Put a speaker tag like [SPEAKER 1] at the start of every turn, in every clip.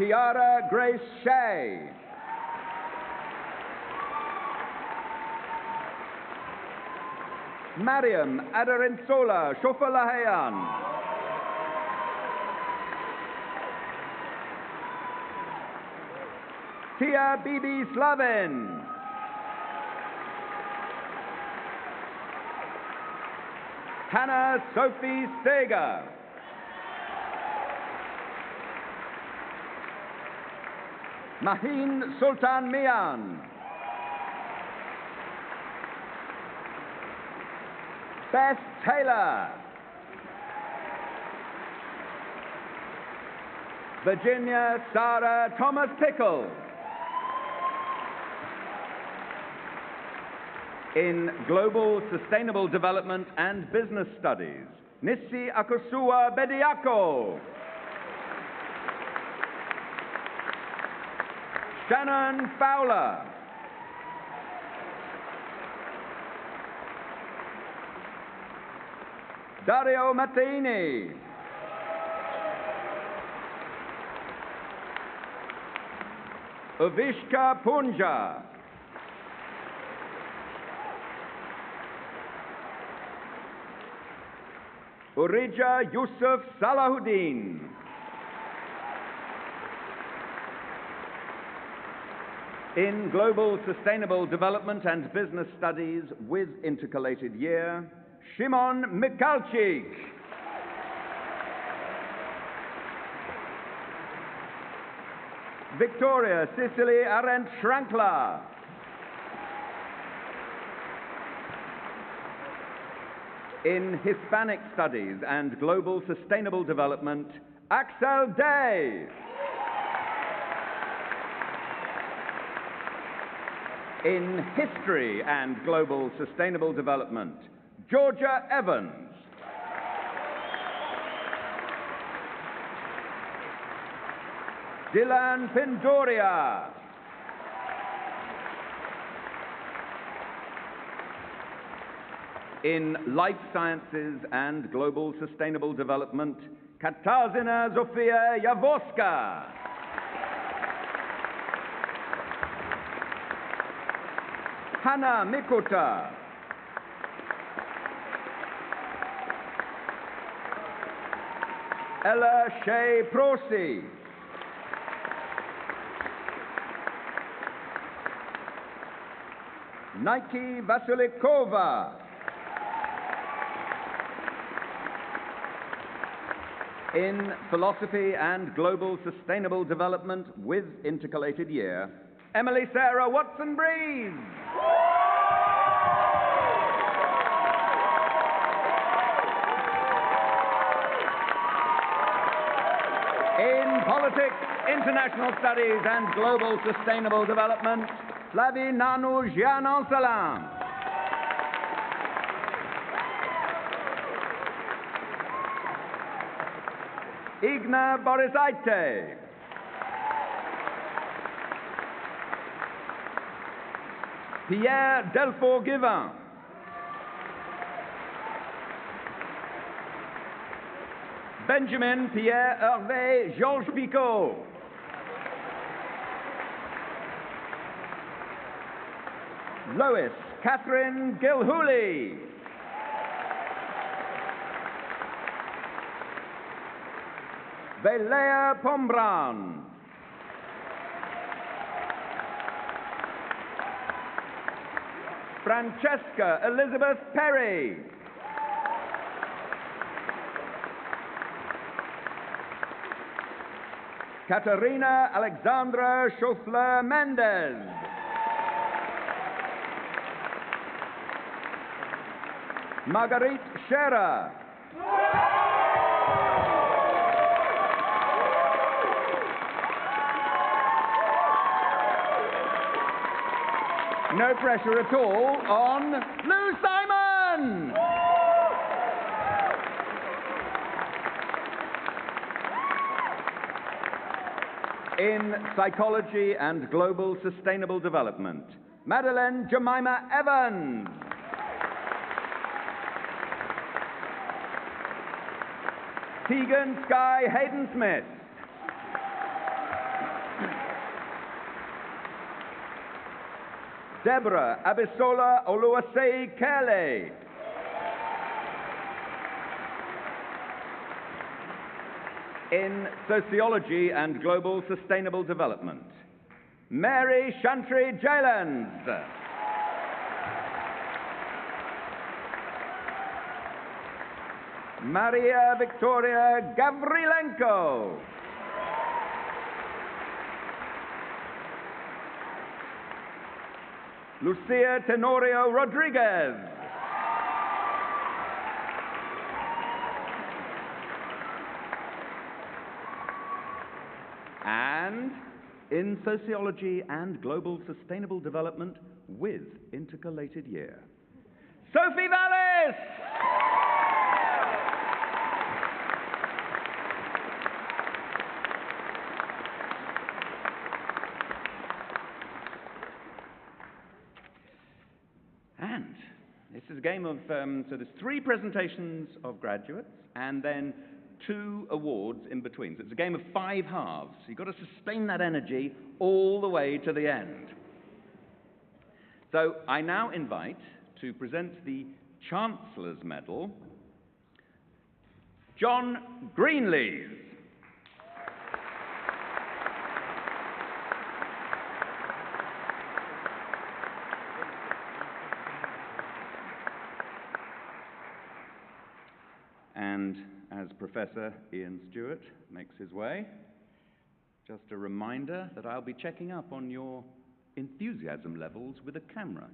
[SPEAKER 1] Kiara Grace Shea. Mariam Adarinsola Shofalahayan. Tia Bibi Slavin. Hannah Sophie Steger. Mahin Sultan Mian. Beth Taylor. Virginia Sarah Thomas Pickle. In Global Sustainable Development and Business Studies, Nissi Akosua Bediako. Shannon Fowler. Dario Mattini. Uvishka Punja. Urija Yusuf Salahuddin. In Global Sustainable Development and Business Studies with intercalated year, Shimon Mikalchik. Victoria Cicely Arendt Schrankler. In Hispanic Studies and Global Sustainable Development, Axel Day. In History and Global Sustainable Development, Georgia Evans. Dylan Pindoria. In Life Sciences and Global Sustainable Development, Katarzyna Zofia Jaworska. Hanna Mikuta. Ella Shea Prosi. Nike Vasilikova. In Philosophy and Global Sustainable Development with intercalated year, Emily Sarah Watson-Breeze. In Politics, International Studies and Global Sustainable Development, Flavie Nanou Jean Anselin. Igna Borisaite. Pierre Delfour-Givin. Benjamin Pierre Hervé Georges Picot. Lois Catherine Gilhooly. Velea Pombran. Francesca Elizabeth Perry. Katerina Alexandra Chauffleur Mendez. Marguerite Scherer. No pressure at all on Lou Simon! In Psychology and Global Sustainable Development, Madeleine Jemima Evans. Tegan Sky Hayden Smith. Deborah Abisola Oluwasei Kele. In Sociology and Global Sustainable Development, Mary Shantri Jaylands. Maria Victoria Gavrilenko. Lucia Tenorio Rodriguez. And in Sociology and Global Sustainable Development with intercalated year, Sophie Vallis! And this is a game of, so there's 3 presentations of graduates and then 2 awards in between. So it's a game of 5 halves. You've got to sustain that energy all the way to the end. So I now invite to present the Chancellor's Medal, John Greenlees. And as Professor Ian Stewart makes his way, just a reminder that I'll be checking up on your enthusiasm levels with a camera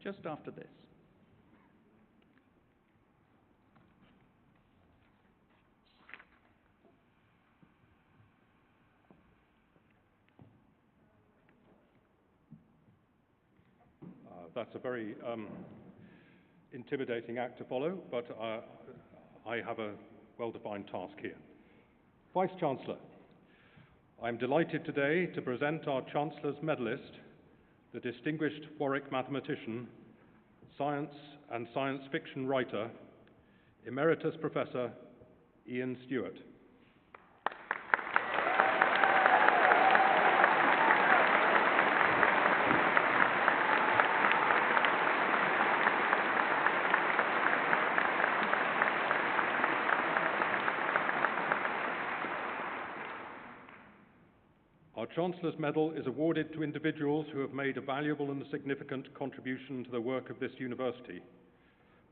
[SPEAKER 1] just after this.
[SPEAKER 2] That's a very intimidating act to follow, but I have a well-defined task here. Vice-Chancellor, I'm delighted today to present our Chancellor's Medalist, the distinguished Warwick mathematician, science and science fiction writer, Emeritus Professor Ian Stewart. Our Chancellor's Medal is awarded to individuals who have made a valuable and significant contribution to the work of this university.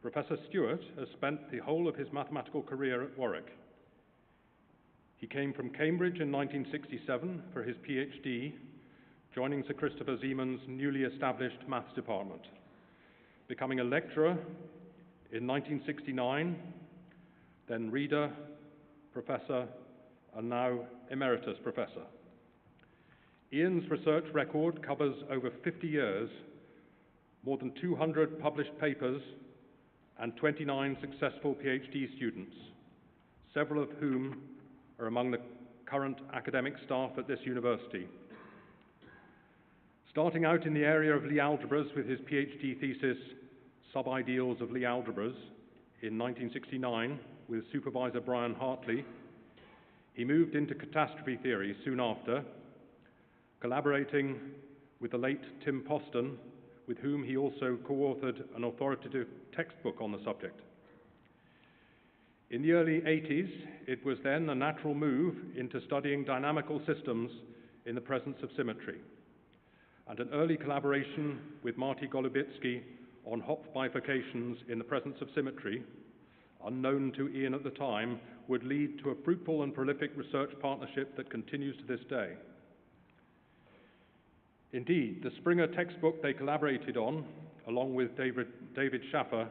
[SPEAKER 2] Professor Stuart has spent the whole of his mathematical career at Warwick. He came from Cambridge in 1967 for his PhD, joining Sir Christopher Siemens' newly established maths department, becoming a lecturer in 1969, then reader, professor, and now emeritus professor. Ian's research record covers over 50 years, more than 200 published papers, and 29 successful PhD students, several of whom are among the current academic staff at this university. Starting out in the area of Lie algebras with his PhD thesis, Sub-Ideals of Lie algebras, in 1969 with supervisor Brian Hartley, he moved into catastrophe theory soon after, collaborating with the late Tim Poston, with whom he also co-authored an authoritative textbook on the subject. In the early 80s, it was then a natural move into studying dynamical systems in the presence of symmetry, and an early collaboration with Marty Golubitsky on Hopf bifurcations in the presence of symmetry, unknown to Ian at the time, would lead to a fruitful and prolific research partnership that continues to this day. Indeed, the Springer textbook they collaborated on, along with David Schaffer,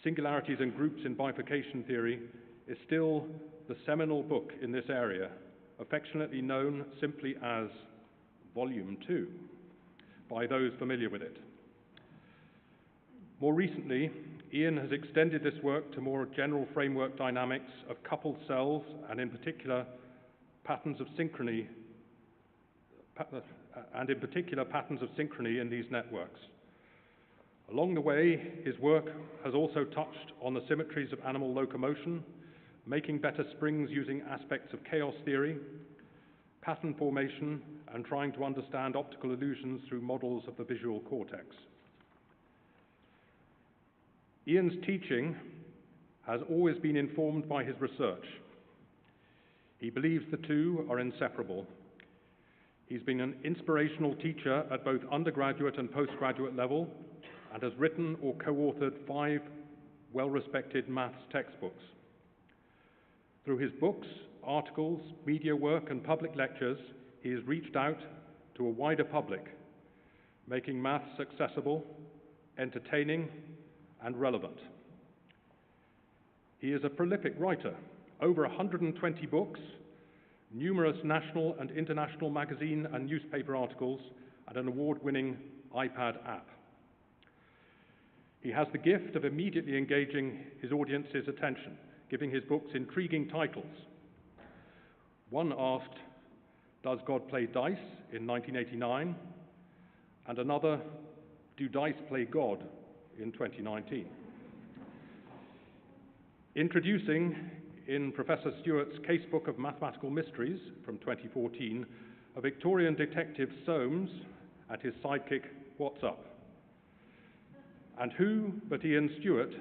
[SPEAKER 2] Singularities and Groups in Bifurcation Theory, is still the seminal book in this area, affectionately known simply as Volume 2 by those familiar with it. More recently, Ian has extended this work to more general framework dynamics of coupled cells, and in particular patterns of synchrony in these networks. Along the way, his work has also touched on the symmetries of animal locomotion, making better springs using aspects of chaos theory, pattern formation, and trying to understand optical illusions through models of the visual cortex. Ian's teaching has always been informed by his research. He believes the two are inseparable. He's been an inspirational teacher at both undergraduate and postgraduate level, and has written or co-authored 5 well-respected maths textbooks. Through his books, articles, media work, and public lectures, he has reached out to a wider public, making maths accessible, entertaining, and relevant. He is a prolific writer, over 120 books, numerous national and international magazine and newspaper articles, and an award-winning iPad app. He has the gift of immediately engaging his audience's attention, giving his books intriguing titles. One asked, "Does God play dice?" in 1989, and another, "Do dice play God?" in 2019. Introducing, in Professor Stewart's Casebook of Mathematical Mysteries from 2014, a Victorian detective Soames and his sidekick, What's Up? And who but Ian Stewart,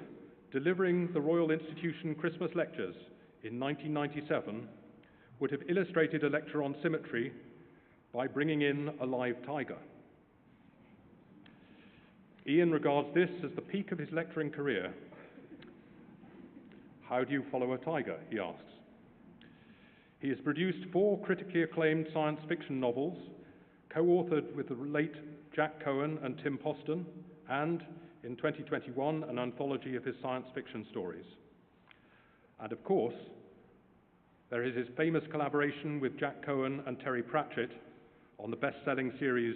[SPEAKER 2] delivering the Royal Institution Christmas lectures in 1997, would have illustrated a lecture on symmetry by bringing in a live tiger. Ian regards this as the peak of his lecturing career. How do you follow a tiger, he asks. He has produced 4 critically acclaimed science fiction novels, co-authored with the late Jack Cohen and Tim Poston, and, in 2021, an anthology of his science fiction stories. And of course, there is his famous collaboration with Jack Cohen and Terry Pratchett on the best-selling series,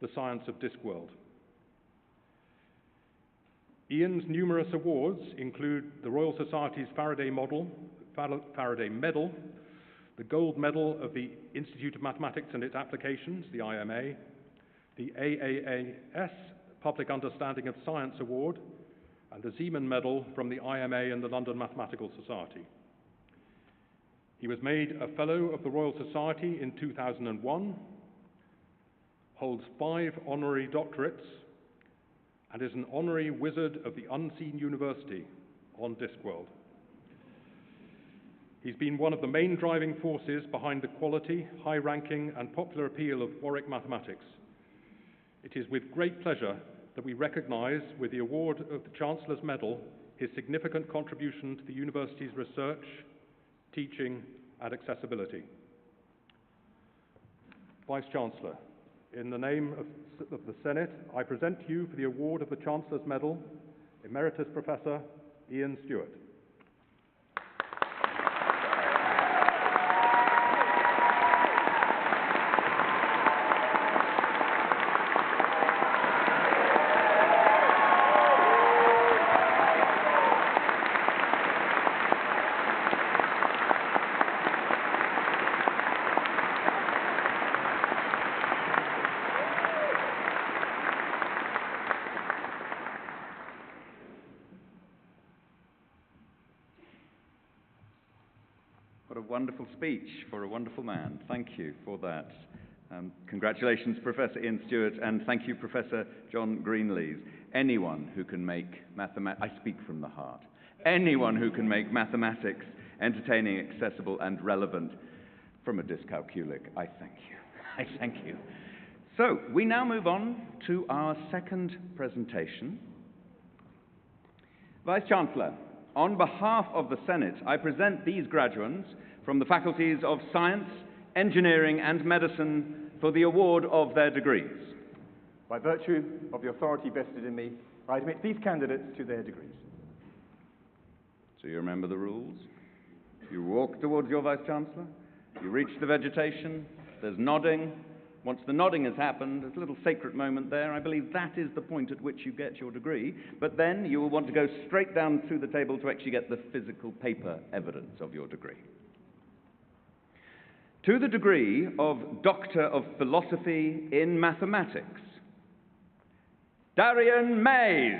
[SPEAKER 2] The Science of Discworld. Ian's numerous awards include the Royal Society's Faraday Medal, the Gold Medal of the Institute of Mathematics and Its Applications, the IMA, the AAAS Public Understanding of Science Award, and the Zeeman Medal from the IMA and the London Mathematical Society. He was made a Fellow of the Royal Society in 2001, holds 5 honorary doctorates, and is an honorary wizard of the Unseen University on Discworld. He's been one of the main driving forces behind the quality, high ranking, and popular appeal of Warwick mathematics. It is with great pleasure that we recognise, with the award of the Chancellor's Medal, his significant contribution to the university's research, teaching, and accessibility. Vice-Chancellor, in the name of the Senate, I present to you for the award of the Chancellor's Medal, Emeritus Professor Ian Stewart.
[SPEAKER 1] What a wonderful speech for a wonderful man. Thank you for that. Congratulations, Professor Ian Stewart, and thank you, Professor John Greenlees. Anyone who can make mathematics, I speak from the heart, anyone who can make mathematics entertaining, accessible, and relevant from a dyscalculic, I thank you. I thank you. So, we now move on to our second presentation. Vice-Chancellor, on behalf of the Senate, I present these graduates from the faculties of Science, Engineering, and Medicine for the award of their degrees.
[SPEAKER 3] By virtue of the authority vested in me, I admit these candidates to their degrees.
[SPEAKER 1] So you remember the rules? You walk towards your Vice-Chancellor, you reach the vegetation, there's nodding. Once the nodding has happened, there's a little sacred moment there. I believe that is the point at which you get your degree. But then you will want to go straight down through the table to actually get the physical paper evidence of your degree. To the degree of Doctor of Philosophy in Mathematics, Darian Mays.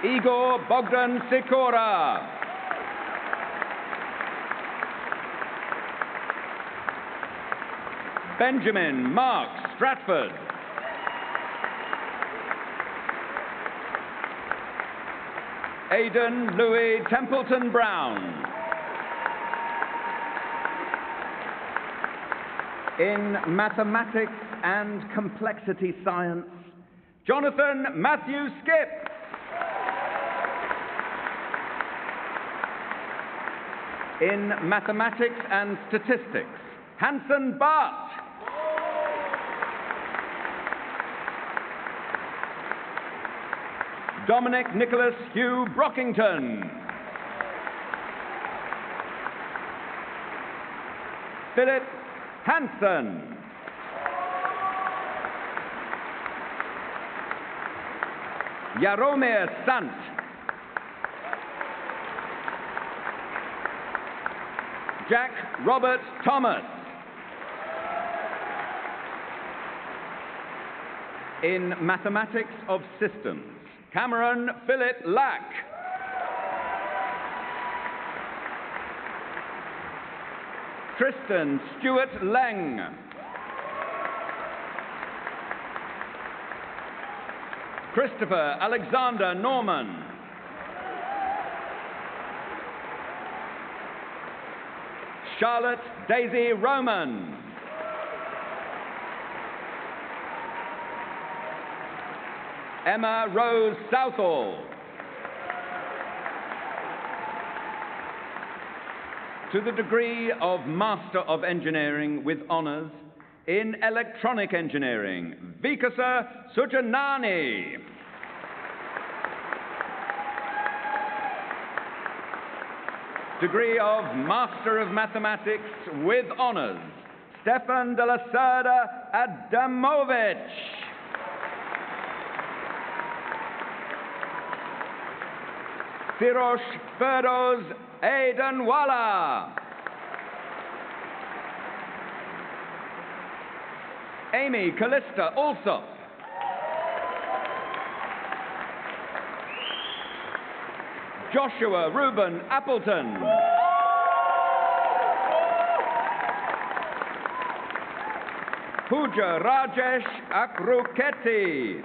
[SPEAKER 1] Igor Bogdan Sikora. Benjamin Mark Stratford. Aidan Louis Templeton Brown. In Mathematics and Complexity Science, Jonathan Matthew Skip. In Mathematics and Statistics, Hanson Bart. Dominic Nicholas Hugh Brockington. Philip Hansen. Jaromir Sant. Jack Robert Thomas. In Mathematics of Systems, Cameron Philip Lack. Tristan Stuart Leng. Christopher Alexander Norman. Charlotte Daisy Roman. Emma Rose Southall. To the degree of Master of Engineering with honours in Electronic Engineering, Vikasa Sujanani. Degree of Master of Mathematics with honours, Stefan de la Cerda Adamovich. Firosh Ferdoz Aidanwala. Amy Callista Alsop. Joshua Reuben Appleton. Pooja Rajesh Akruketi.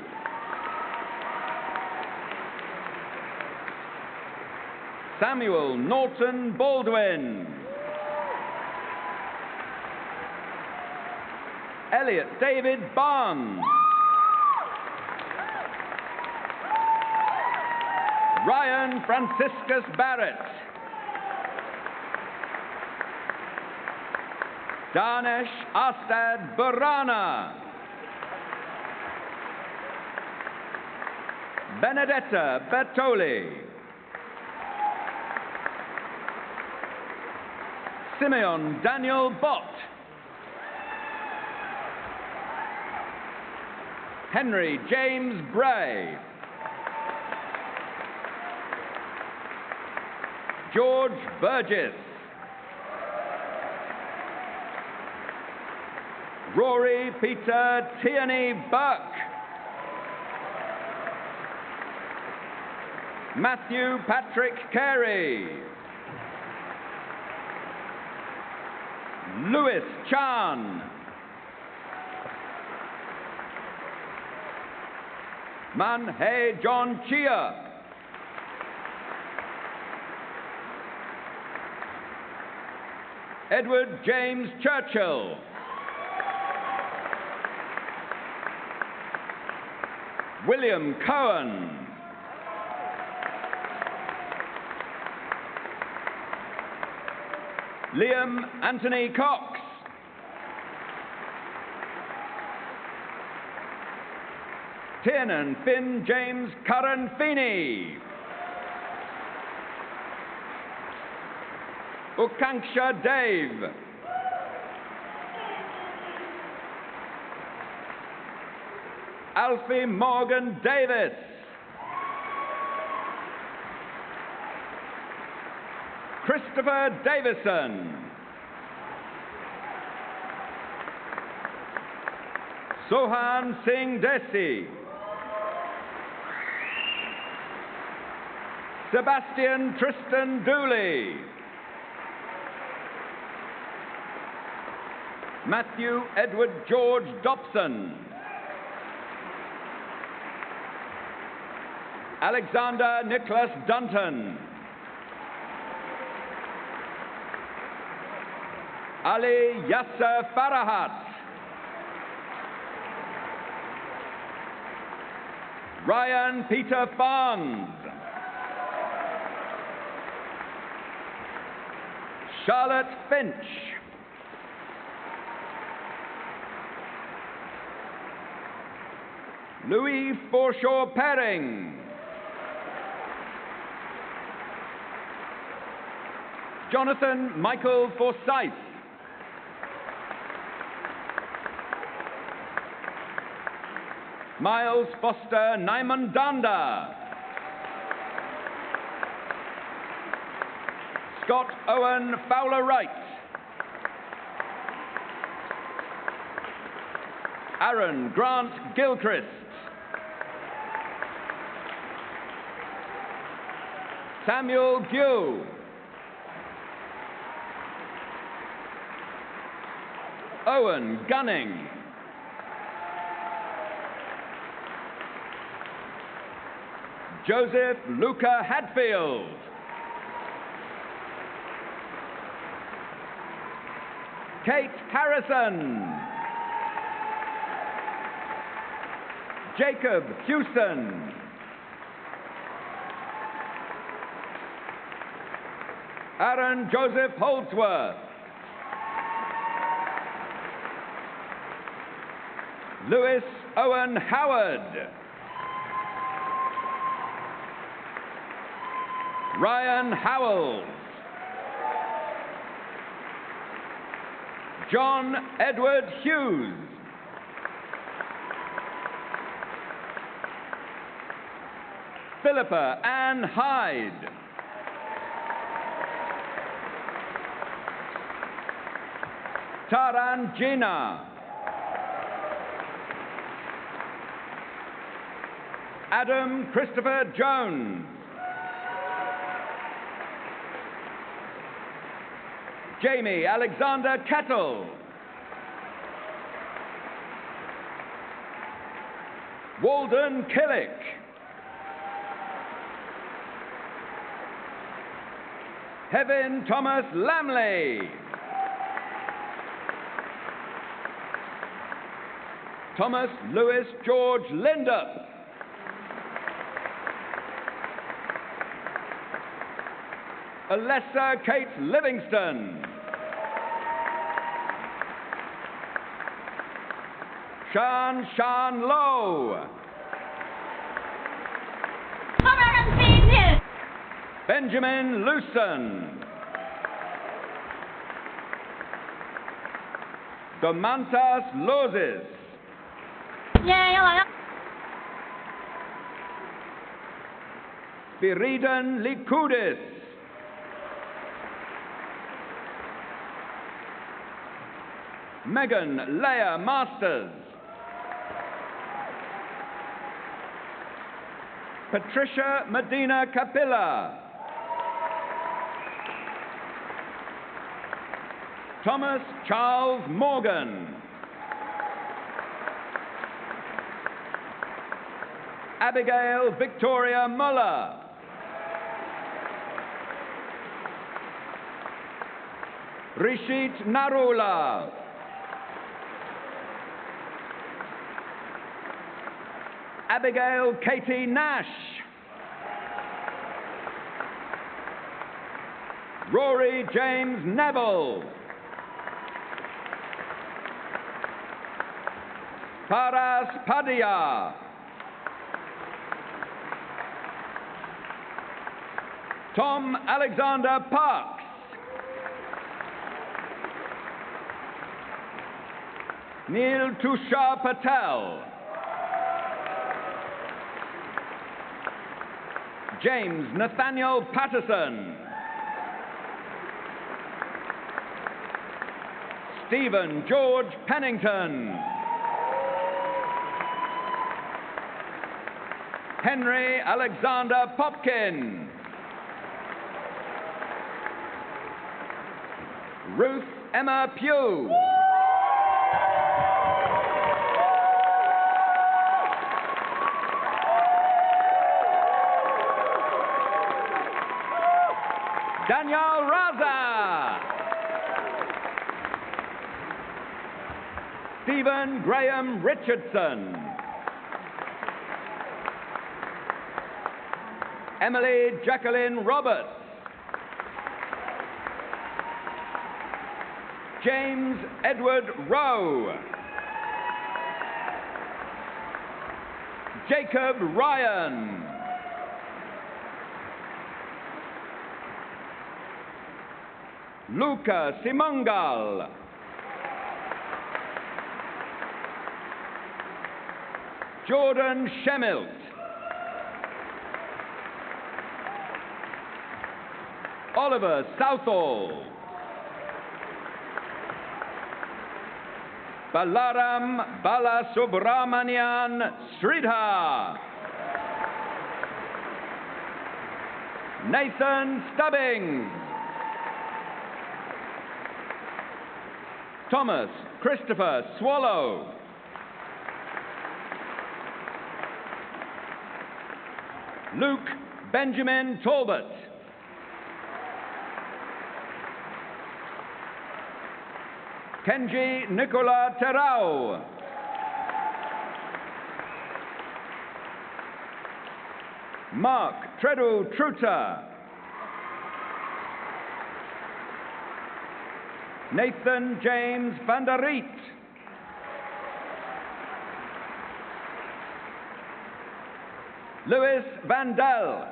[SPEAKER 1] Samuel Norton Baldwin. Elliot David Barnes. Ryan Franciscus Barrett. Danesh Astad Burana. Benedetta Bertoli. Simeon Daniel Bott. Henry James Bray. George Burgess. Rory Peter Tierney Burke. Matthew Patrick Carey. Louis Chan. Man Hae John Chia. Edward James Churchill. William Cohen. Liam Anthony Cox. Tiernan Finn James Curran Feeney. Ukanksha Dave. Alfie Morgan Davis. Christopher Davison. Sohan Singh Desi. Sebastian Tristan Dooley. Matthew Edward George Dobson. Alexander Nicholas Dunton. Ali Yasser Farahat. Ryan Peter Farnes. Charlotte Finch. Louis Forshaw Perring. Jonathan Michael Forsyth. Miles Foster Naimandanda. Scott Owen Fowler-Wright. Aaron Grant Gilchrist. Samuel Gue. Owen Gunning. Joseph Luca Hadfield. Kate Harrison. Jacob Houston. Aaron Joseph Holdsworth. Lewis Owen Howard. Ryan Howells. John Edward Hughes. Philippa Ann Hyde. Taran Gina. Adam Christopher Jones. Jamie Alexander Kettle. Walden Killick. Hevin Thomas Lamley. Thomas Lewis George Lindup. Alessa Kate Livingston. Shan Lowe. Benjamin Lewson. Domantas Lozes. Spiridan Likoudis. Megan Leah Masters. Patricia Medina Capilla. Thomas Charles Morgan. Abigail Victoria Muller. Rishit Narula. Abigail Katie Nash. Rory James Neville. Paras Padilla. Tom Alexander Parks. Neil Tushar Patel. James Nathaniel Patterson. Stephen George Pennington. Henry Alexander Popkin. Ruth Emma Pugh. Daniel Raza. Stephen Graham Richardson. Emily Jacqueline Roberts. James Edward Rowe. Jacob Ryan. Luca Simongal. Jordan Shemilt. Oliver Southall. Balaram Balasubramanian Sridhar. Nathan Stubbings. Thomas Christopher Swallow. Luke Benjamin Talbot. Kenji Nicola Terao. Mark Tredu Truta. Nathan James van der Riet. Louis Van Dell.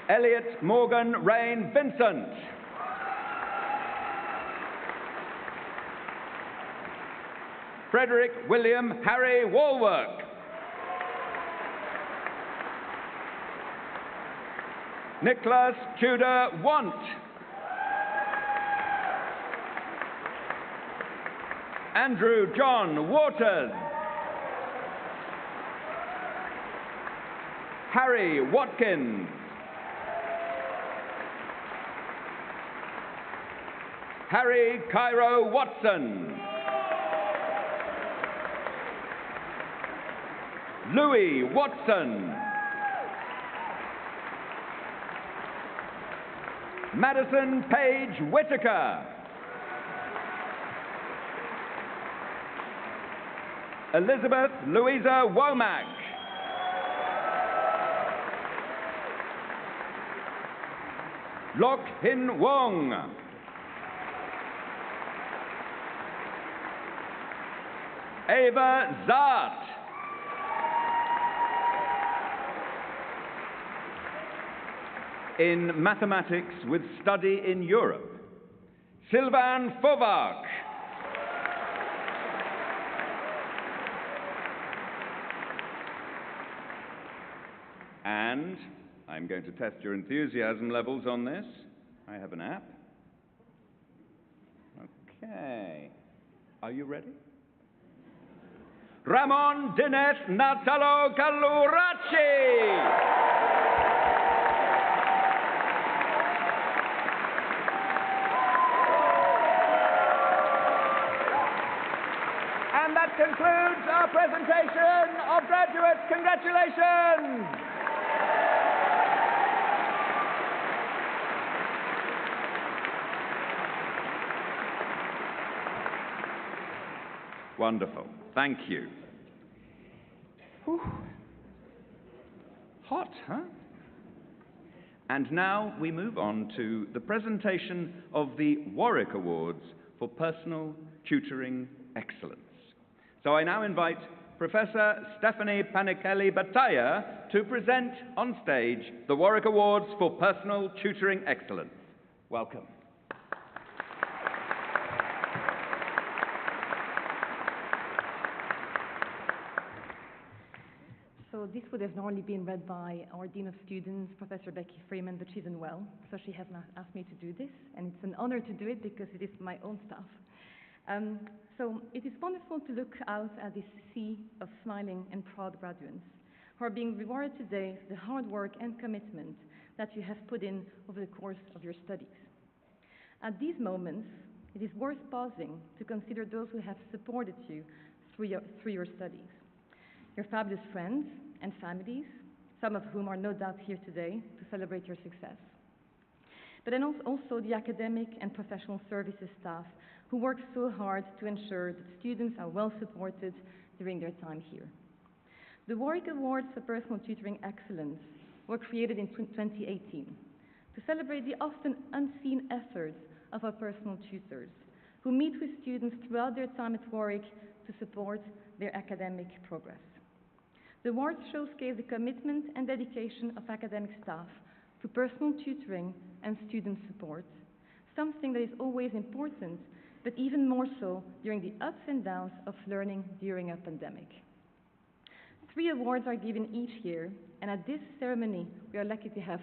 [SPEAKER 1] Elliot Morgan Rain Vincent. Frederick William Harry Warwick. Nicholas Tudor Want. Andrew John Waters. Harry Watkins. Harry Cairo Watson. Louis Watson. Madison Page Whitaker. Elizabeth Louisa Womack. Lok Hin Wong. Ava Zart. In mathematics with study in Europe, Sylvain Fauvac. And I'm going to test your enthusiasm levels on this. I have an app. Okay. Are you ready? Ramon Dines Natalo Galuraci. And that concludes our presentation of graduates. Congratulations! Wonderful. Thank you. Whew. Hot, huh? And now we move on to the presentation of the Warwick Awards for Personal Tutoring Excellence. So I now invite Professor Stephanie Panichelli-Bataya to present on stage the Warwick Awards for Personal Tutoring Excellence. Welcome.
[SPEAKER 4] So this would have normally been read by our Dean of Students, Professor Becky Freeman, but she's unwell, so she has asked me to do this, and it's an honor to do it because it is my own stuff. So it is wonderful to look out at this sea of smiling and proud graduates who are being rewarded today for the hard work and commitment that you have put in over the course of your studies. At these moments, it is worth pausing to consider those who have supported you through your studies. Your fabulous friends and families, some of whom are no doubt here today to celebrate your success. But then also the academic and professional services staff who work so hard to ensure that students are well supported during their time here. The Warwick Awards for Personal Tutoring Excellence were created in 2018 to celebrate the often unseen efforts of our personal tutors who meet with students throughout their time at Warwick to support their academic progress. The awards showcase the commitment and dedication of academic staff to personal tutoring and student support, something that is always important, but even more so during the ups and downs of learning during a pandemic. 3 awards are given each year, and at this ceremony, we are lucky to have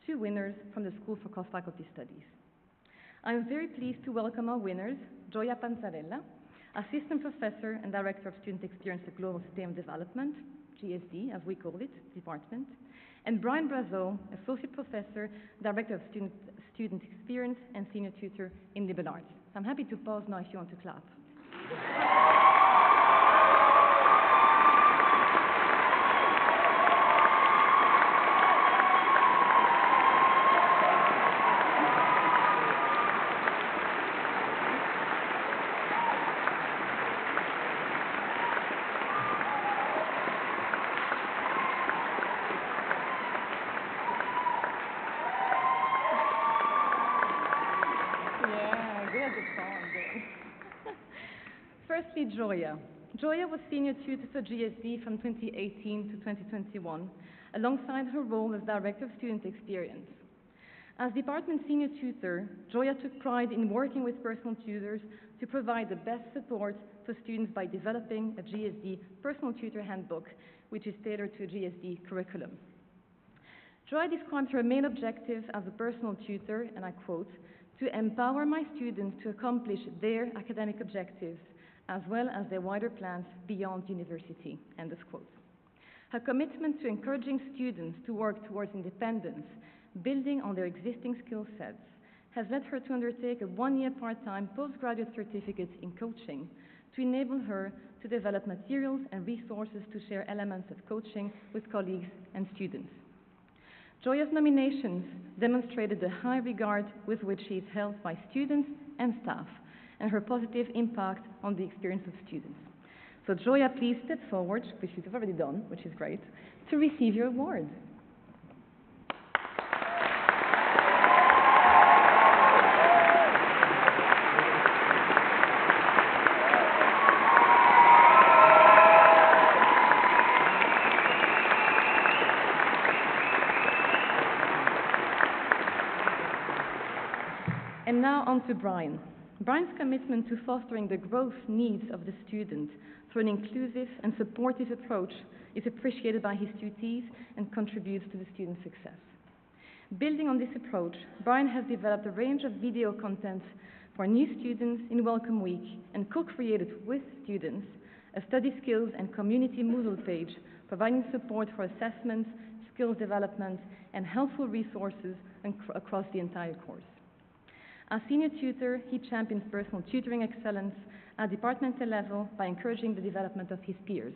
[SPEAKER 4] 2 winners from the School for Cross-Faculty Studies. I am very pleased to welcome our winners, Gioia Panzarella, Assistant Professor and Director of Student Experience at Global System Development, GSD, as we call it, department, and Brian Brazeau, Associate Professor, Director of Student Experience and Senior Tutor in Liberal Arts. I'm happy to pause now if you want to clap. Firstly, Gioia. Gioia was Senior Tutor for GSD from 2018 to 2021, alongside her role as Director of Student Experience. As Department Senior Tutor, Gioia took pride in working with personal tutors to provide the best support for students by developing a GSD Personal Tutor Handbook, which is tailored to a GSD curriculum. Gioia describes her main objective as a personal tutor, and I quote, "to empower my students to accomplish their academic objectives, as well as their wider plans beyond university," end of quote. Her commitment to encouraging students to work towards independence, building on their existing skill sets, has led her to undertake a 1-year part-time postgraduate certificate in coaching to enable her to develop materials and resources to share elements of coaching with colleagues and students. Gioia's nominations demonstrated the high regard with which she is held by students and staff, and her positive impact on the experience of students. So Gioia, please step forward, which you've already done, which is great, to receive your award. And now on to Brian. Brian's commitment to fostering the growth needs of the student through an inclusive and supportive approach is appreciated by his tutees and contributes to the student's success. Building on this approach, Brian has developed a range of video content for new students in Welcome Week and co-created with students a study skills and community Moodle page providing support for assessments, skills development, and helpful resources across the entire course. As senior tutor, he champions personal tutoring excellence at departmental level by encouraging the development of his peers.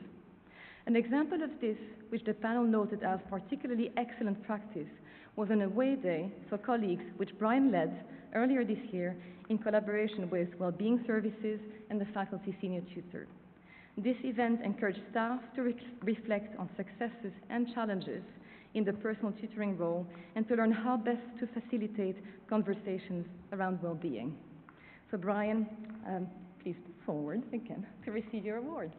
[SPEAKER 4] An example of this, which the panel noted as particularly excellent practice, was an away day for colleagues which Brian led earlier this year in collaboration with Wellbeing Services and the faculty senior tutor. This event encouraged staff to reflect on successes and challenges in the personal tutoring role and to learn how best to facilitate conversations around well-being. So Brian, please step forward again to receive your award.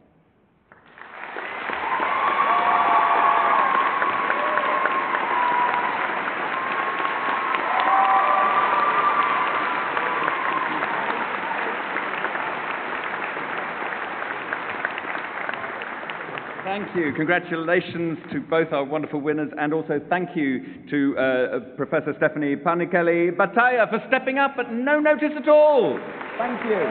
[SPEAKER 1] Thank you. Congratulations to both our wonderful winners, and also thank you to Professor Stephanie Panikeli-Bataya for stepping up at no notice at all. Thank you.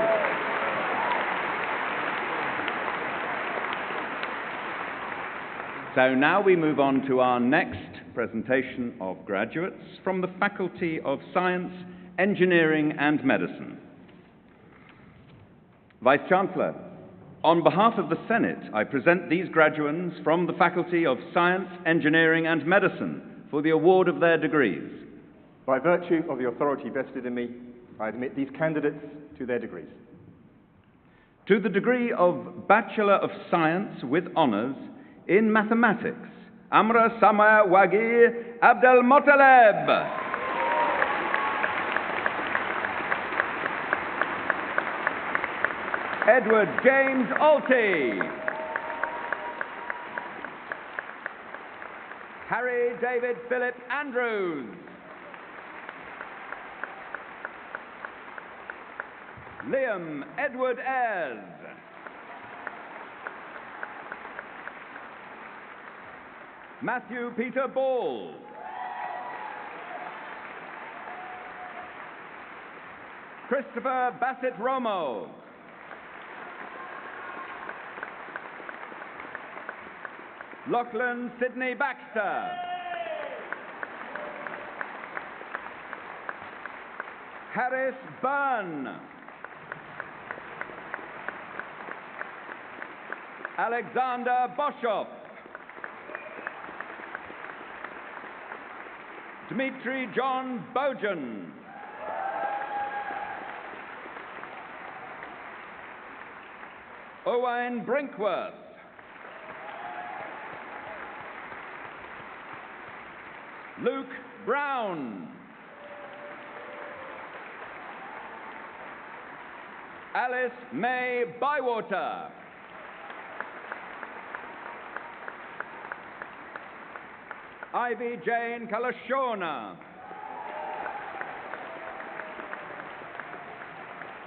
[SPEAKER 1] So now we move on to our next presentation of graduates from the Faculty of Science, Engineering and Medicine. Vice-Chancellor, on behalf of the Senate, I present these graduands from the Faculty of Science, Engineering and Medicine for the award of their degrees.
[SPEAKER 3] By virtue of the authority vested in me, I admit these candidates to their degrees.
[SPEAKER 1] To the degree of Bachelor of Science with Honours in Mathematics, Amra Sama Wagi Abdel Motaleb. Edward James Alty. Harry David Philip Andrews. Liam Edward Ayres. Matthew Peter Ball. Christopher Bassett Romo. Lachlan Sidney Baxter. Harris Byrne. Alexander Boshoff. Dmitry John Bojan. Owain Brinkworth. Luke Brown. Alice May Bywater. Ivy Jane Kalashona.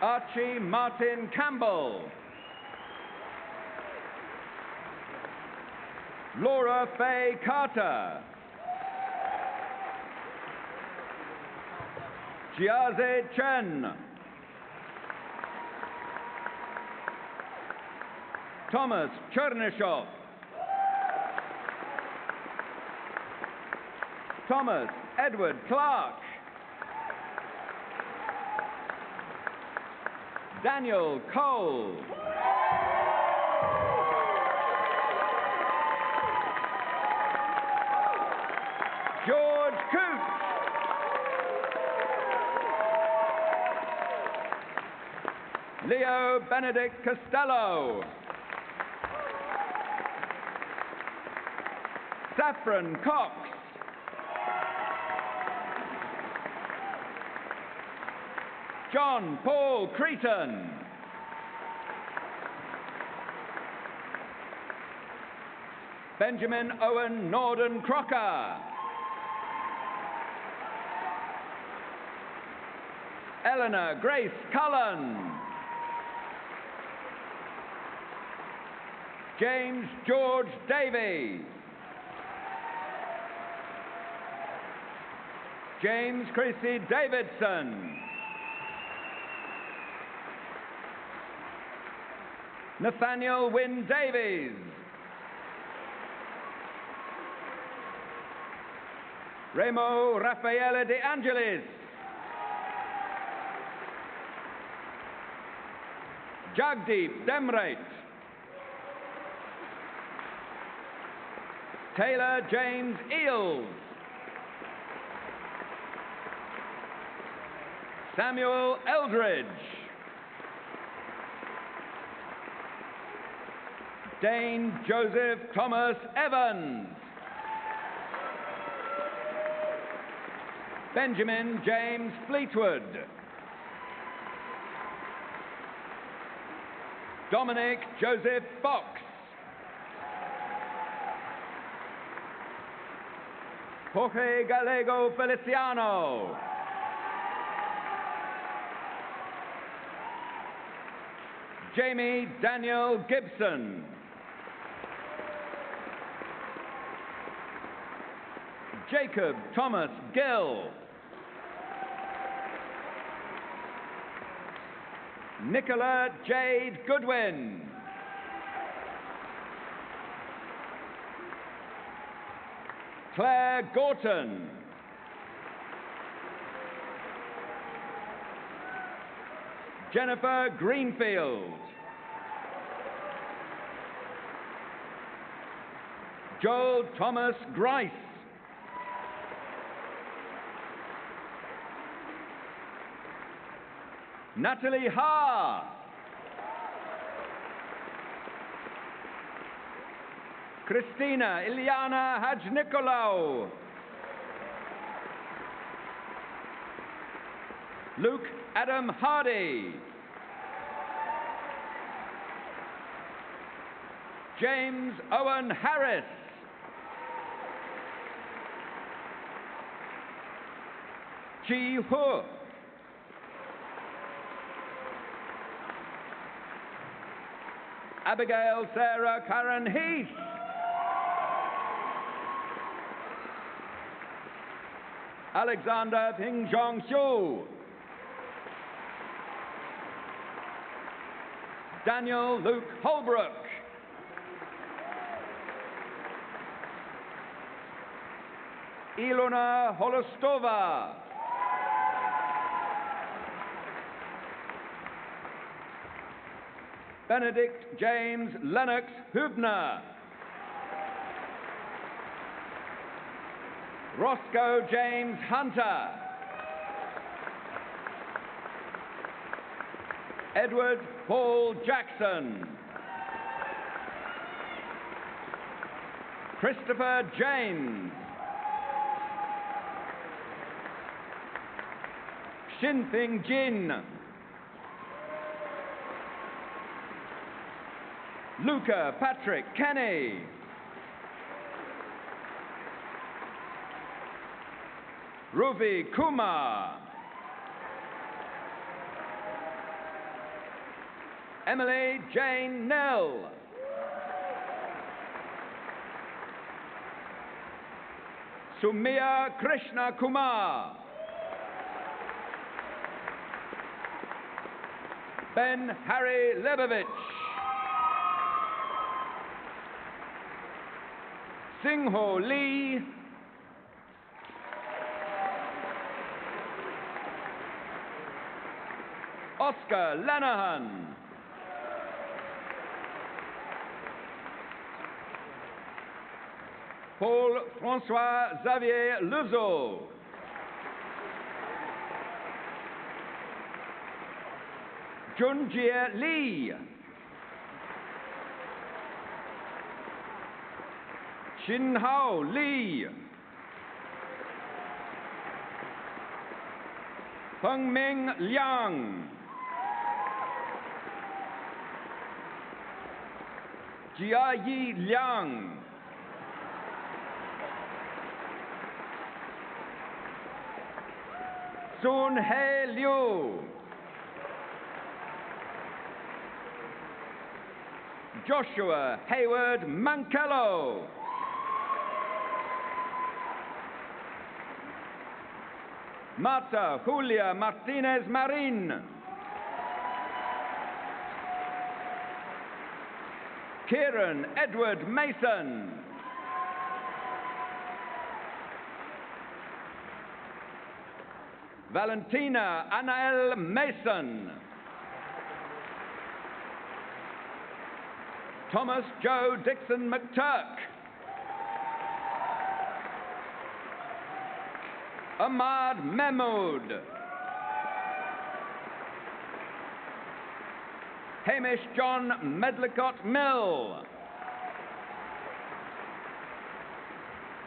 [SPEAKER 1] Archie Martin Campbell. Laura Faye Carter. Jiaze Chen. Thomas Chernyshov. Thomas Edward Clark. Daniel Cole. George Coote. Leo Benedict Costello. Saffron Cox. John Paul Cretan. Benjamin Owen Norden Crocker. Eleanor Grace Cullen. James George Davies. James Chrissy Davidson. Nathaniel Wynne Davies. Remo Raffaele De Angelis. Jagdeep Demrate. Taylor James Eels. Samuel Eldridge. Dane Joseph Thomas Evans. Benjamin James Fleetwood. Dominic Joseph Fox. Jorge Gallego Feliciano. Jamie Daniel Gibson. Jacob Thomas Gill. Nicola Jade Goodwin. Claire Gorton. Jennifer Greenfield. Joel Thomas Grice. Natalie Ha. Christina Iliana Hadj-Nicolau. Luke Adam Hardy. James Owen Harris. Chi Hu. Abigail Sarah Karen Heath. Alexander Ping Zhong Xiu. Daniel Luke Holbrook. Ilona Holostova. Benedict James Lennox Hubner. Roscoe James Hunter. Edward Paul Jackson. Christopher James. Xinping Jin. Luca Patrick Kenny. Ruvi Kumar. Emily Jane Nell. Sumia Krishna Kumar. Ben Harry Lebovich. Singho Lee. Oscar Lanahan. Paul François Xavier Lezeau. Junjie Lee. Shinhao Li. Pengming Liang. Jiayi Liang. Sun He Liu. Joshua Hayward Mankello. Marta Julia Martinez Marin. Kieran Edward Mason. Valentina Anael Mason. Thomas Joe Dixon McTurk. Ahmad Mahmood. Hamish John Medlicott Mill.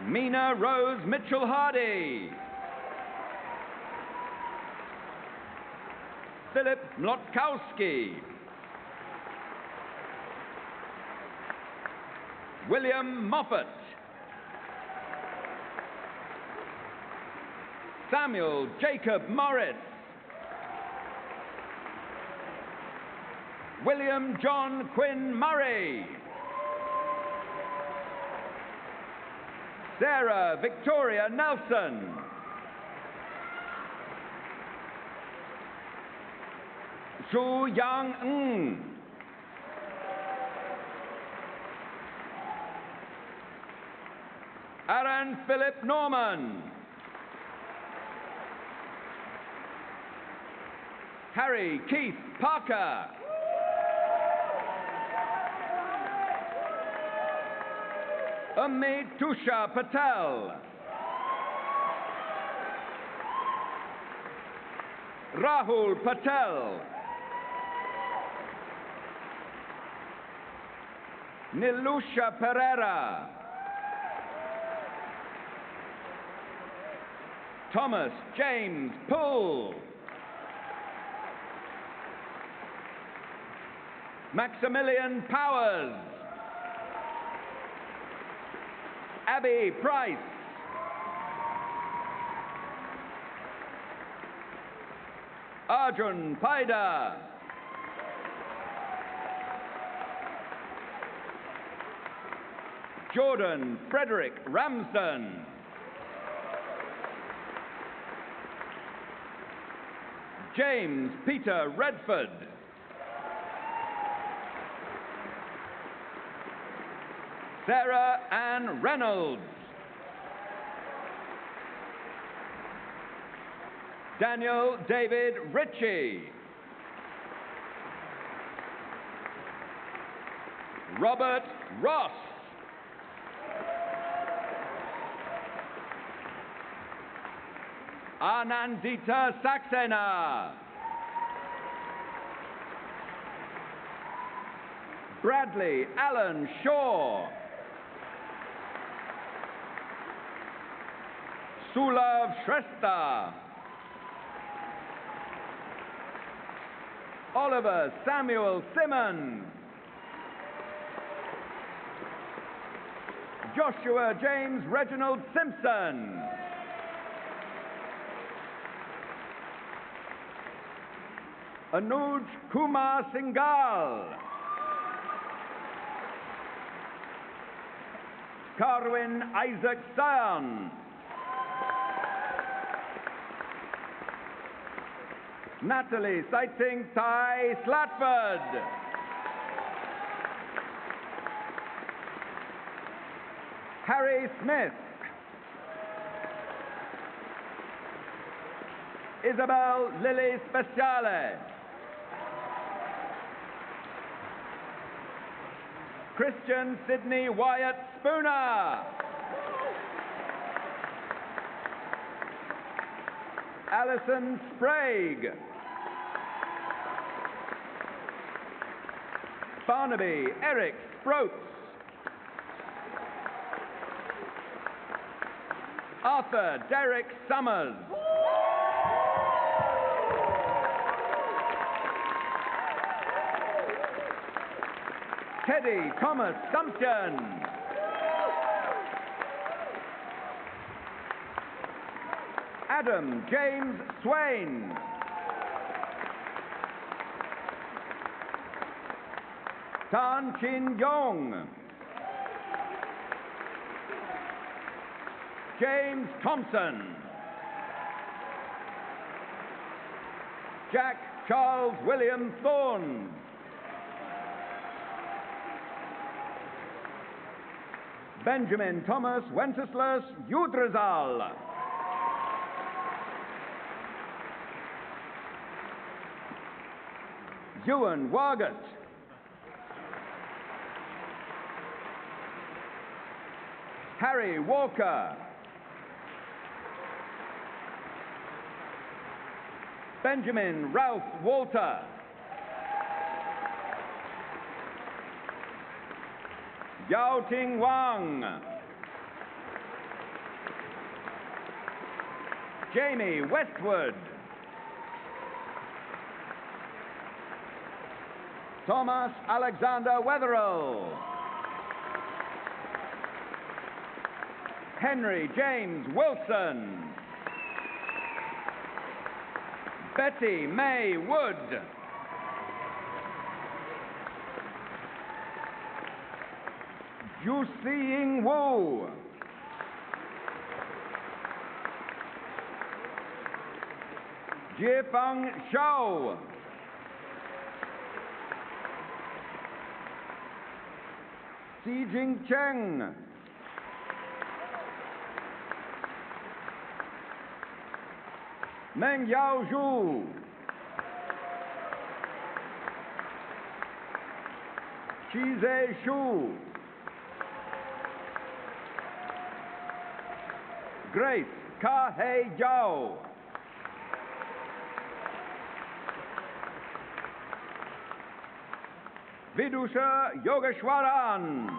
[SPEAKER 1] Mina Rose Mitchell Hardy. Philip Mlotkowski. William Moffat. Samuel Jacob Morris. William John Quinn Murray. Sarah Victoria Nelson. Zhu Yang Ng. Aaron Philip Norman. Harry Keith Parker. Ummi Tusha Patel. Rahul Patel. Nilusha Pereira. Thomas James Poole. Maximilian Powers. Abby Price. Arjun Paida. Jordan Frederick Ramsden. James Peter Redford. Sarah Ann Reynolds. Daniel David Ritchie. Robert Ross. Anandita Saxena. Bradley Allen Shaw. Sulav Shrestha. Oliver Samuel Simmons. Joshua James Reginald Simpson. Anuj Kumar Singhal. Carwin Isaac Sion. Natalie Saiting Tai Slatford. Harry Smith. Isabel Lily Speciale. Christian Sidney Wyatt Spooner. Alison Sprague. Barnaby Eric Sproats. Arthur Derek Summers. Teddy Thomas Sumption. Adam James Swain. Tan Chin Yong. James Thompson. Jack Charles William Thorne. Benjamin Thomas Wenceslas Udrazal. Ewan Wargett. Harry Walker. Benjamin Ralph Walter. Yao Ting Wang. Jamie Westwood. Thomas Alexander Wetherill. Henry James Wilson. Betty May Wood. Ju Siying Wu. Jiefeng Shao. Xi Jing Cheng. Meng Yao Zhu. Chize Shu. Grace Ka-hei Yao. Vidusha Yogeshwaran.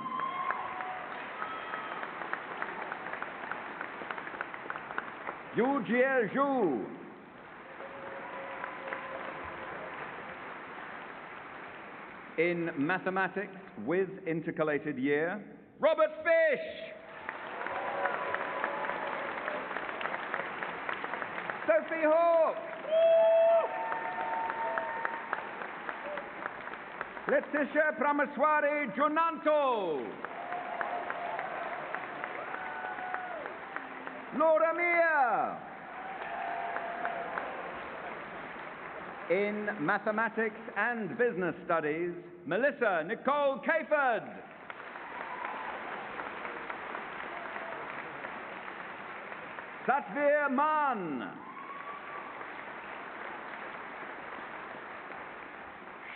[SPEAKER 1] Yu Jie Zhu. In mathematics with intercalated year, Robert Fish. Sophie Hawke. Letitia Pramaswari Junanto. Laura Mia. In mathematics and business studies, Melissa Nicole Cayford. Satvir Man.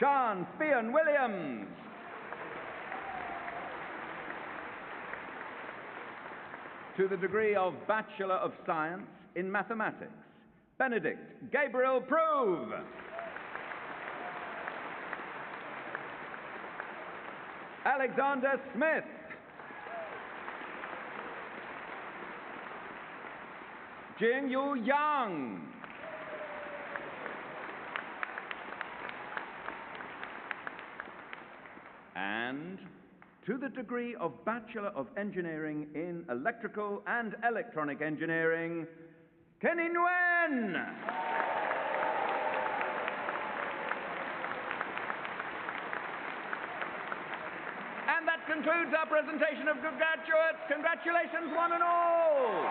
[SPEAKER 1] Sean Spion Williams. To the degree of Bachelor of Science in Mathematics, Benedict Gabriel Prove. Alexander Smith. Jingyu Yang. And to the degree of Bachelor of Engineering in Electrical and Electronic Engineering, Kenny Nguyen. And that concludes our presentation of good graduates. Congratulations, one and all.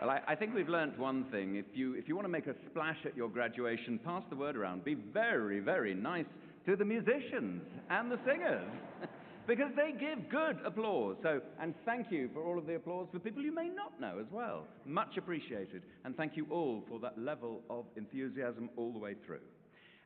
[SPEAKER 1] Well, I think we've learnt one thing. If you want to make a splash at your graduation, pass the word around. Be very, very nice to the musicians and the singers, because they give good applause. And thank you for all of the applause for people you may not know as well. Much appreciated. And thank you all for that level of enthusiasm all the way through.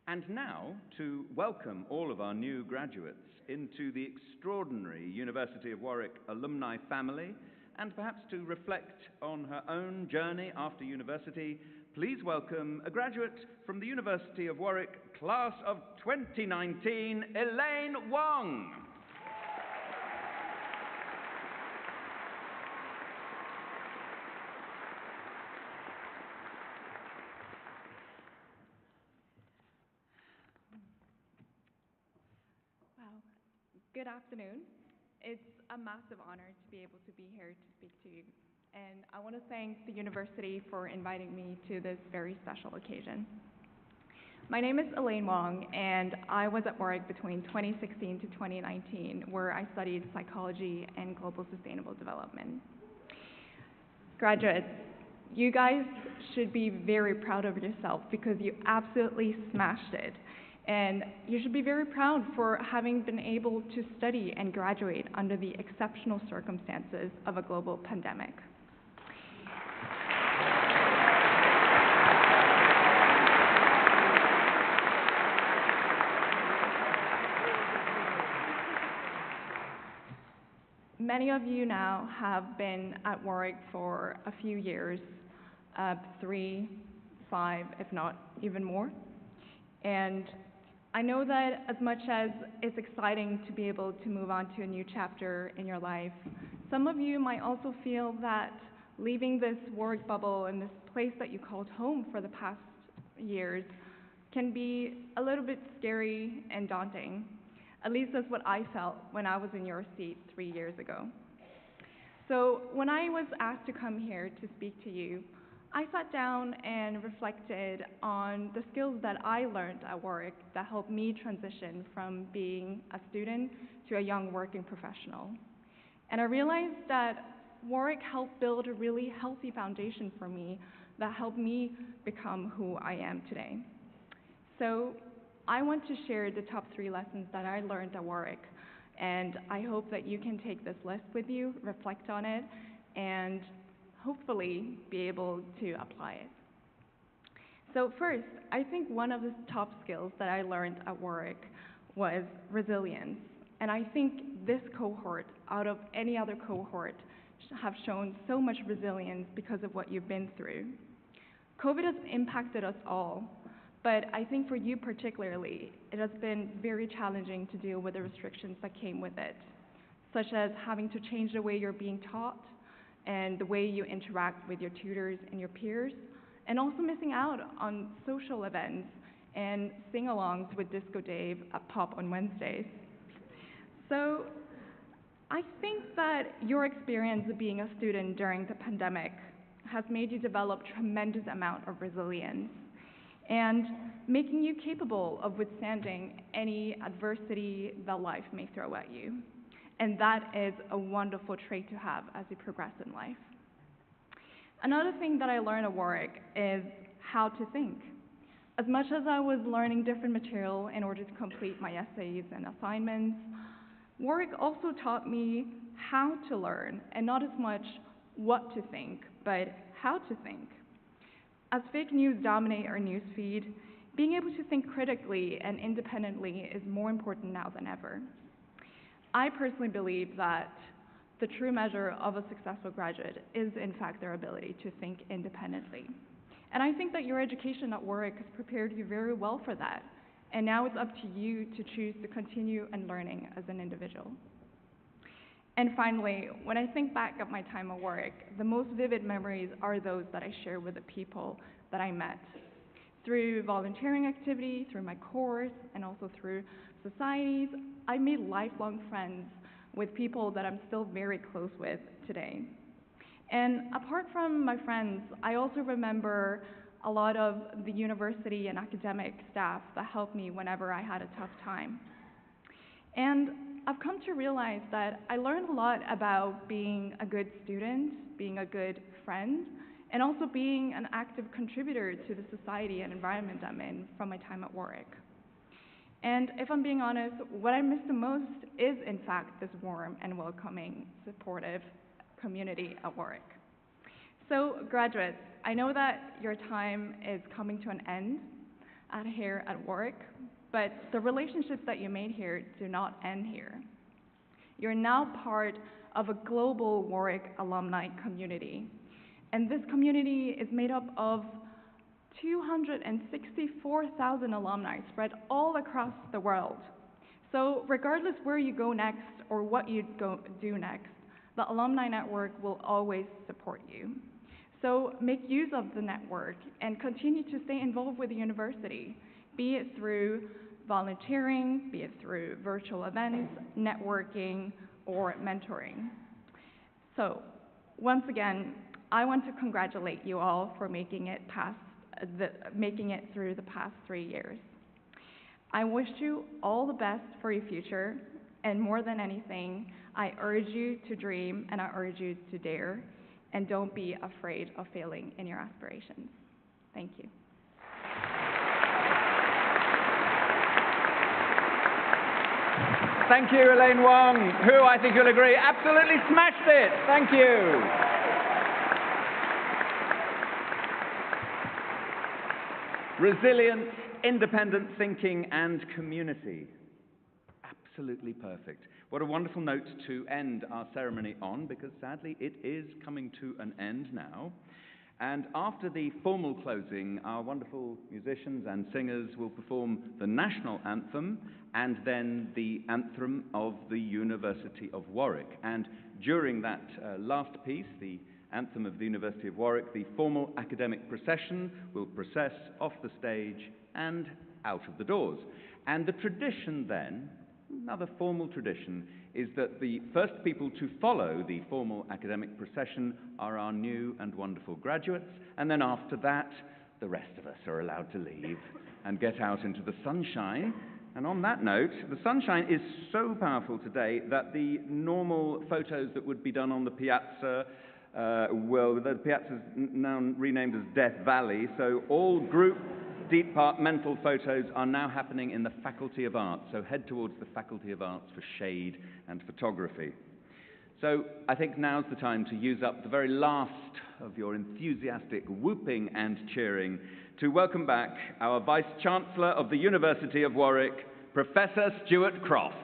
[SPEAKER 1] And now, to welcome all of our new graduates into the extraordinary University of Warwick alumni family, and perhaps to reflect on her own journey after university, please welcome a graduate from the University of Warwick, class of 2019, Elaine Wong.
[SPEAKER 5] Wow. Good afternoon. It's a massive honor to be able to be here to speak to you. And I want to thank the university for inviting me to this very special occasion. My name is Elaine Wong, and I was at Warwick between 2016 to 2019, where I studied psychology and global sustainable development. Graduates, you guys should be very proud of yourself because you absolutely smashed it. And you should be very proud for having been able to study and graduate under the exceptional circumstances of a global pandemic. Many of you now have been at Warwick for a few years, 3, 5, if not even more. And I know that as much as it's exciting to be able to move on to a new chapter in your life, some of you might also feel that leaving this Warwick bubble and this place that you called home for the past years can be a little bit scary and daunting. At least that's what I felt when I was in your seat 3 years ago. So when I was asked to come here to speak to you, I sat down and reflected on the skills that I learned at Warwick that helped me transition from being a student to a young working professional. And I realized that Warwick helped build a really healthy foundation for me that helped me become who I am today. So I want to share the top 3 lessons that I learned at Warwick, and I hope that you can take this list with you, reflect on it, and hopefully be able to apply it. So first, I think one of the top skills that I learned at Warwick was resilience. And I think this cohort, out of any other cohort, have shown so much resilience because of what you've been through. COVID has impacted us all, but I think for you particularly, it has been very challenging to deal with the restrictions that came with it, such as having to change the way you're being taught and the way you interact with your tutors and your peers, and also missing out on social events and sing-alongs with Disco Dave at Pop on Wednesdays. So I think that your experience of being a student during the pandemic has made you develop tremendous amount of resilience and making you capable of withstanding any adversity that life may throw at you. And that is a wonderful trait to have as you progress in life. Another thing that I learned at Warwick is how to think. As much as I was learning different material in order to complete my essays and assignments, Warwick also taught me how to learn, and not as much what to think, but how to think. As fake news dominate our newsfeed, being able to think critically and independently is more important now than ever. I personally believe that the true measure of a successful graduate is, in fact, their ability to think independently. And I think that your education at Warwick has prepared you very well for that. And now it's up to you to choose to continue and learning as an individual. And finally, when I think back at my time at Warwick, the most vivid memories are those that I share with the people that I met. Through volunteering activity, through my course, and also through societies, I made lifelong friends with people that I'm still very close with today. And apart from my friends, I also remember a lot of the university and academic staff that helped me whenever I had a tough time. And I've come to realize that I learned a lot about being a good student, being a good friend, and also being an active contributor to the society and environment I'm in from my time at Warwick. And if I'm being honest, what I miss the most is, in fact, this warm and welcoming, supportive community at Warwick. So, graduates, I know that your time is coming to an end here at Warwick, but the relationships that you made here do not end here. You're now part of a global Warwick alumni community, and this community is made up of 264,000 alumni spread all across the world. So regardless where you go next or what you do next, the Alumni Network will always support you. So make use of the network and continue to stay involved with the university, be it through volunteering, be it through virtual events, networking, or mentoring. So once again, I want to congratulate you all for making it through the past 3 years. I wish you all the best for your future, and more than anything, I urge you to dream and I urge you to dare, and don't be afraid of failing in your aspirations. Thank you.
[SPEAKER 1] Thank you, Elaine Wong, who I think you'll agree absolutely smashed it. Thank you. Resilience, independent thinking, and community. Absolutely perfect. What a wonderful note to end our ceremony on, because sadly it is coming to an end now. And after the formal closing, our wonderful musicians and singers will perform the national anthem and then the anthem of the University of Warwick. And during that last piece, the anthem of the University of Warwick, the formal academic procession will process off the stage and out of the doors. And the tradition then, another formal tradition, is that the first people to follow the formal academic procession are our new and wonderful graduates, and then after that, the rest of us are allowed to leave and get out into the sunshine And on that note, the sunshine is so powerful today that the normal photos that would be done on the piazza, the piazza's now renamed as Death Valley, so all group departmental photos are now happening in the Faculty of Arts, so head towards the Faculty of Arts for shade and photography. So I think now's the time to use up the very last of your enthusiastic whooping and cheering to welcome back our Vice-Chancellor of the University of Warwick, Professor Stuart Croft.